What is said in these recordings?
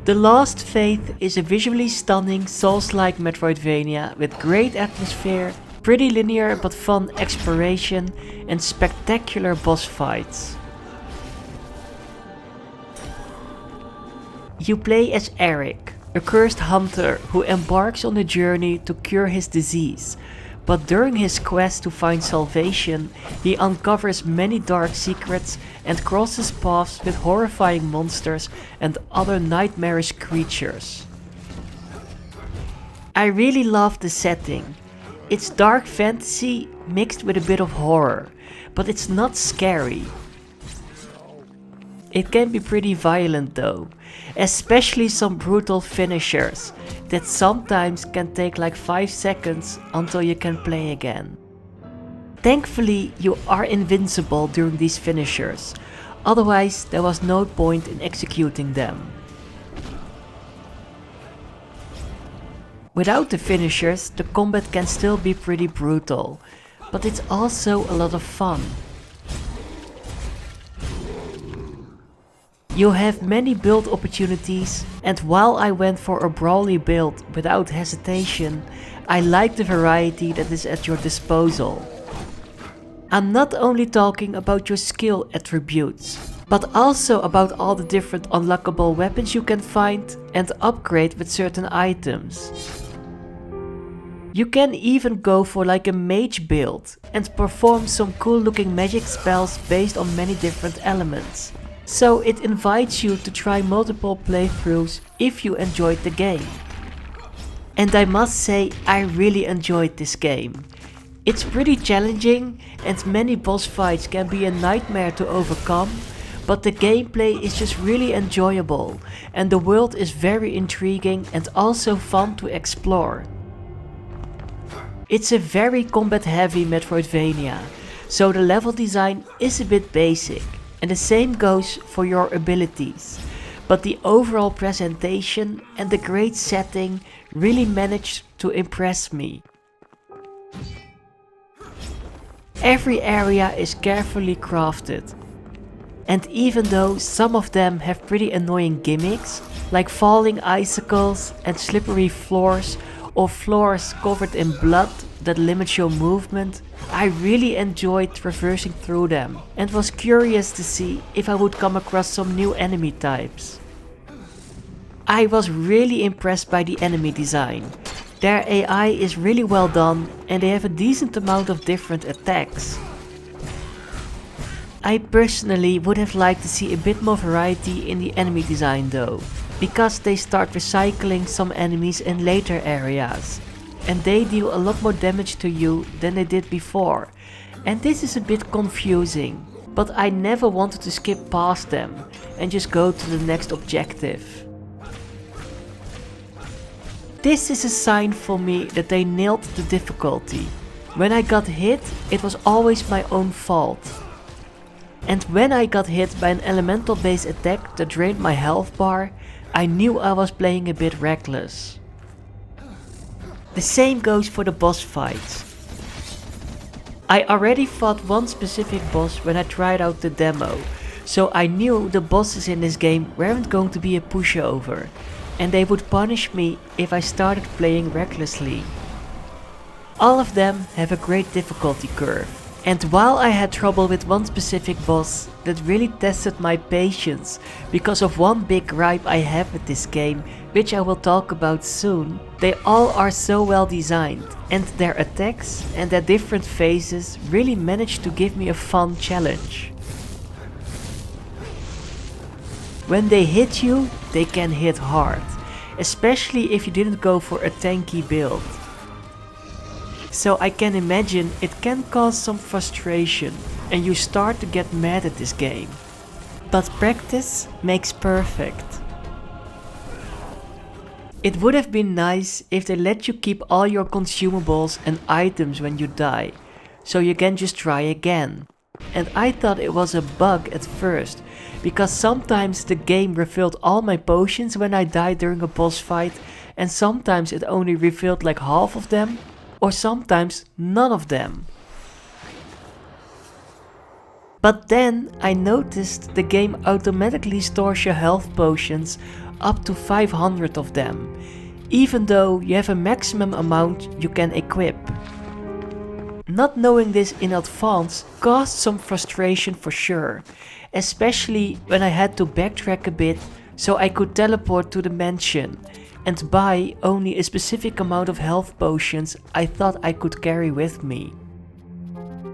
The Lost Faith is a visually stunning Souls-like metroidvania with great atmosphere, pretty linear but fun exploration and spectacular boss fights. You play as Eric, a cursed hunter who embarks on a journey to cure his disease, but during his quest to find salvation, he uncovers many dark secrets and crosses paths with horrifying monsters and other nightmarish creatures. I really love the setting. It's dark fantasy mixed with a bit of horror, but it's not scary. It can be pretty violent though, especially some brutal finishers that sometimes can take like 5 seconds until you can play again. Thankfully, you are invincible during these finishers, otherwise there was no point in executing them. Without the finishers, the combat can still be pretty brutal, but it's also a lot of fun. You have many build opportunities, and while I went for a brawly build without hesitation, I like the variety that is at your disposal. I'm not only talking about your skill attributes, but also about all the different unlockable weapons you can find and upgrade with certain items. You can even go for like a mage build and perform some cool looking magic spells based on many different elements. So it invites you to try multiple playthroughs if you enjoyed the game. And I must say, I really enjoyed this game. It's pretty challenging and many boss fights can be a nightmare to overcome, but the gameplay is just really enjoyable and the world is very intriguing and also fun to explore. It's a very combat heavy Metroidvania, so the level design is a bit basic. And the same goes for your abilities, but the overall presentation and the great setting really managed to impress me. Every area is carefully crafted, and even though some of them have pretty annoying gimmicks, like falling icicles and slippery floors or floors covered in blood that limits your movement, I really enjoyed traversing through them and was curious to see if I would come across some new enemy types. I was really impressed by the enemy design. Their AI is really well done and they have a decent amount of different attacks. I personally would have liked to see a bit more variety in the enemy design though, because they start recycling some enemies in later areas. And they deal a lot more damage to you than they did before. And this is a bit confusing, but I never wanted to skip past them and just go to the next objective. This is a sign for me that they nailed the difficulty. When I got hit, it was always my own fault. And when I got hit by an elemental based attack that drained my health bar, I knew I was playing a bit reckless. The same goes for the boss fights. I already fought one specific boss when I tried out the demo, so I knew the bosses in this game weren't going to be a pushover, and they would punish me if I started playing recklessly. All of them have a great difficulty curve, and while I had trouble with one specific boss that really tested my patience because of one big gripe I have with this game, which I will talk about soon, they all are so well designed, and their attacks and their different phases really managed to give me a fun challenge. When they hit you, they can hit hard, especially if you didn't go for a tanky build. So I can imagine it can cause some frustration and you start to get mad at this game. But practice makes perfect. It would have been nice if they let you keep all your consumables and items when you die, so you can just try again. And I thought it was a bug at first, because sometimes the game refilled all my potions when I died during a boss fight, and sometimes it only refilled like half of them, or sometimes none of them. But then I noticed the game automatically stores your health potions up to 500 of them, even though you have a maximum amount you can equip. Not knowing this in advance caused some frustration for sure, especially when I had to backtrack a bit so I could teleport to the mansion and buy only a specific amount of health potions I thought I could carry with me.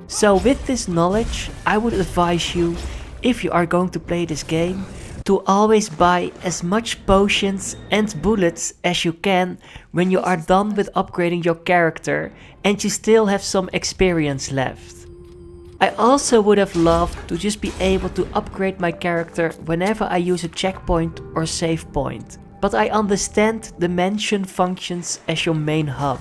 So with this knowledge, I would advise you, if you are going to play this game, to always buy as much potions and bullets as you can when you are done with upgrading your character and you still have some experience left. I also would have loved to just be able to upgrade my character whenever I use a checkpoint or save point, but I understand the mansion functions as your main hub.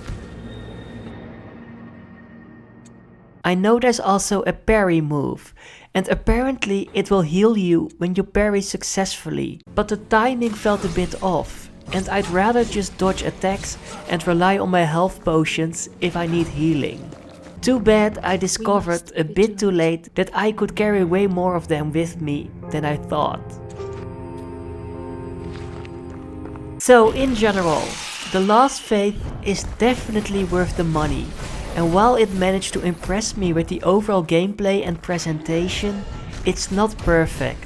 I know there's also a parry move, and apparently it will heal you when you parry successfully, but the timing felt a bit off, and I'd rather just dodge attacks and rely on my health potions if I need healing. Too bad I discovered a bit too late that I could carry way more of them with me than I thought. So in general, The Last Faith is definitely worth the money. And while it managed to impress me with the overall gameplay and presentation, it's not perfect.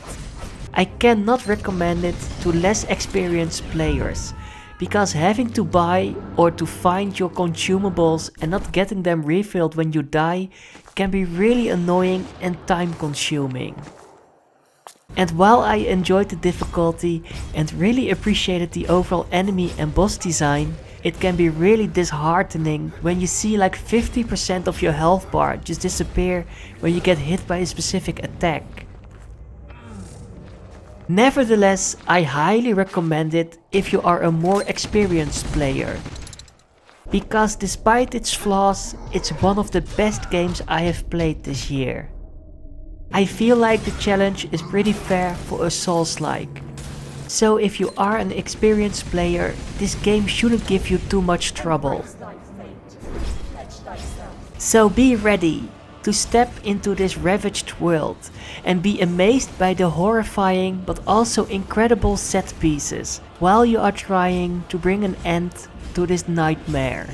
I cannot recommend it to less experienced players, because having to buy or to find your consumables and not getting them refilled when you die can be really annoying and time consuming. And while I enjoyed the difficulty and really appreciated the overall enemy and boss design, it can be really disheartening when you see like 50% of your health bar just disappear when you get hit by a specific attack. Nevertheless, I highly recommend it if you are a more experienced player. Because despite its flaws, it's one of the best games I have played this year. I feel like the challenge is pretty fair for a Souls-like. So if you are an experienced player, this game shouldn't give you too much trouble. So be ready to step into this ravaged world and be amazed by the horrifying but also incredible set pieces while you are trying to bring an end to this nightmare.